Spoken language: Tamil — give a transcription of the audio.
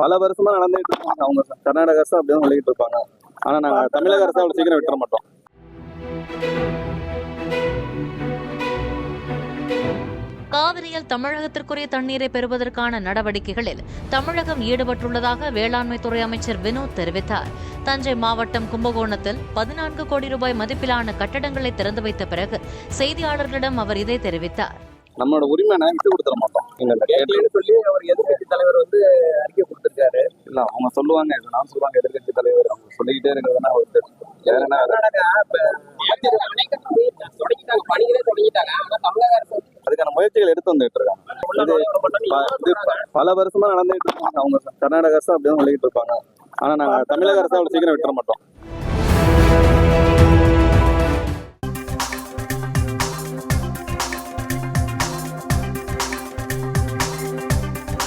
பல வருஷமா நடந்துட்டு இருக்காங்க. அவங்க கர்நாடக அரசு அப்படியே சொல்லிட்டு இருப்பாங்க. ஆனா நாங்க தமிழக அரசு அவ்வளவு சீக்கிரம் விட்டுற மாட்டோம். காவிரியில் தமிழகத்திற்குரிய தண்ணீரை பெறுவதற்கான நடவடிக்கைகளில் தமிழகம் ஈடுபட்டுள்ளதாக வேளாண்மை துறை அமைச்சர் வினோத் தெரிவித்தார். தஞ்சை மாவட்டம் கும்பகோணத்தில் 14 கோடி ரூபாய் மதிப்பிலான கட்டடங்களை திறந்து வைத்த பிறகு செய்தியாளர்களிடம் அவர் இதை தெரிவித்தார். நம்மளோட உரிமை விட்டு கொடுத்துட மாட்டோம். சொல்லி அவர் எதிர்கட்சி தலைவர் அறிக்கை கொடுத்திருக்காரு. இல்ல அவங்க சொல்லுவாங்க, நான் சொல்லுவாங்க எதிர்கட்சி தலைவர் அவங்க சொல்லிக்கிட்டே இருக்கிறதுனா அதுக்கான முயற்சிகள் எடுத்து வந்துட்டு இருக்காங்க. பல வருஷமா நடந்துட்டு இருக்காங்க. அவங்க கர்நாடக அரசு அப்படியே சொல்லிட்டு இருப்பாங்க. ஆனா நாங்க தமிழக அரசு அவ்வளவு சீக்கிரம் விட்டுற மாட்டோம்.